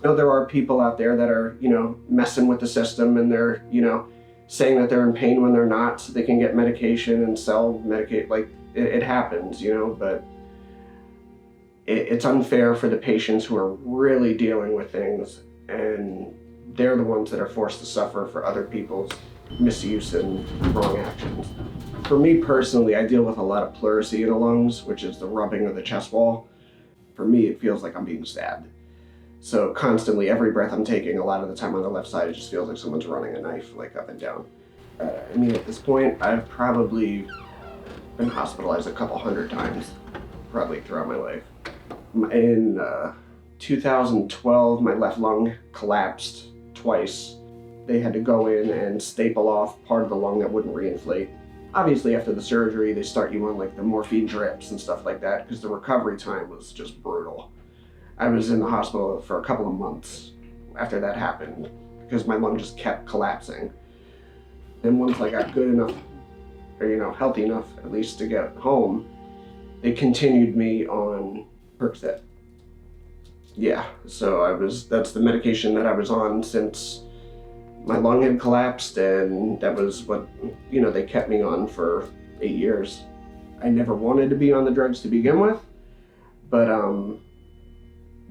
know there are people out there that are, messing with the system, and they're, saying that they're in pain when they're not, so they can get medication and sell Medicaid. Like, it happens, but it's unfair for the patients who are really dealing with things, and they're the ones that are forced to suffer for other people's misuse and wrong actions. For me personally, I deal with a lot of pleurisy in the lungs, which is the rubbing of the chest wall. For me, it feels like I'm being stabbed. So constantly, every breath I'm taking, a lot of the time on the left side, it just feels like someone's running a knife, like up and down. At this point, I've probably been hospitalized a couple hundred times, probably throughout my life. In 2012, my left lung collapsed twice. They had to go in and staple off part of the lung that wouldn't reinflate. Obviously, after the surgery, they start you on like the morphine drips and stuff like that, because the recovery time was just brutal. I was in the hospital for a couple of months after that happened, because my lung just kept collapsing. And once I got good enough, or healthy enough at least to get home, they continued me on Percocet. Yeah, so that's the medication that I was on since my lung had collapsed, and that was what, they kept me on for 8 years. I never wanted to be on the drugs to begin with, but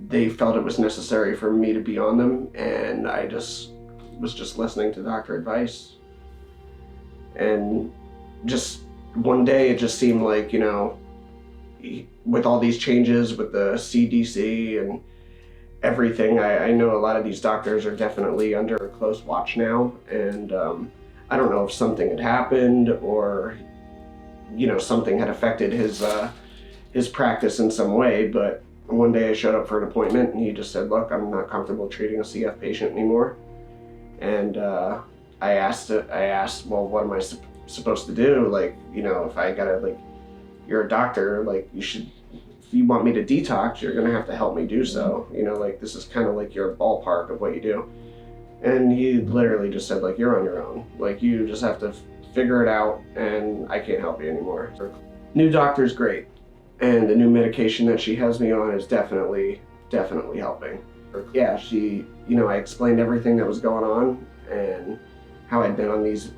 they felt it was necessary for me to be on them, and I was just listening to doctor advice. And just one day it just seemed like, with all these changes with the CDC and everything, I know a lot of these doctors are definitely under close watch now, and I don't know if something had happened or something had affected his practice in some way, but one day I showed up for an appointment and he just said, "Look, I'm not comfortable treating a CF patient anymore." And I asked, "Well, what am I supposed to do? Like, if I gotta, you're a doctor, if you want me to detox, you're gonna have to help me do so. This is kind of like your ballpark of what you do." And he literally just said, "You're on your own. You just have to figure it out, and I can't help you anymore." New doctor's great, and the new medication that she has me on is definitely helping. Yeah, I explained everything that was going on and how I'd been on these,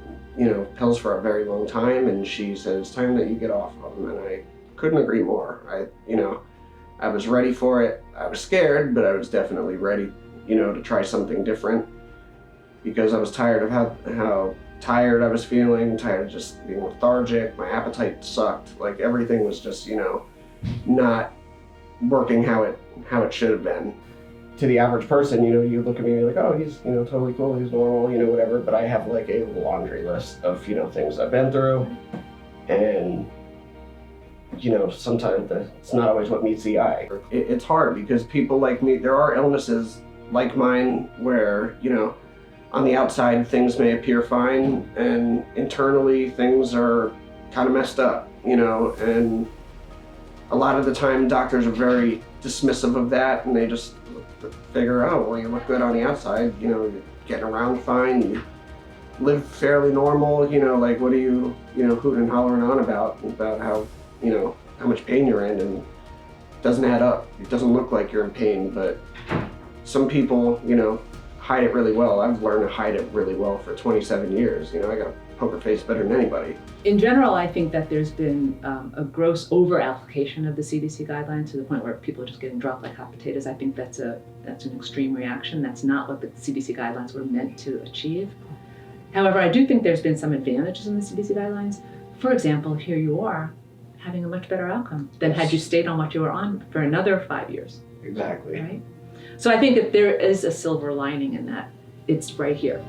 pills for a very long time, and she said, "It's time that you get off of them," and I couldn't agree more. I was ready for it. I was scared, but I was definitely ready, to try something different, because I was tired of how tired I was feeling, tired of just being lethargic. My appetite sucked. Everything was just, not working how it should have been. To the average person, you look at me and you're like, "Oh, he's, totally cool, he's normal, whatever." But I have a laundry list of, things I've been through, and sometimes it's not always what meets the eye. It's hard because people like me, there are illnesses like mine where, on the outside things may appear fine, and internally things are kind of messed up, and a lot of the time doctors are very dismissive of that, and they just figure, "Oh, well, you look good on the outside, you're getting around fine, you live fairly normal, what are you, hooting and hollering on about how, how much pain you're in," and it doesn't add up. It doesn't look like you're in pain, but some people, hide it really well. I've learned to hide it really well for 27 years. I got a poker face better than anybody. In general, I think that there's been a gross over-application of the CDC guidelines to the point where people are just getting dropped like hot potatoes. I think that's an extreme reaction. That's not what the CDC guidelines were meant to achieve. However, I do think there's been some advantages in the CDC guidelines. For example, here you are having a much better outcome than had you stayed on what you were on for another 5 years. Exactly. Right? So I think that there is a silver lining in that. It's right here.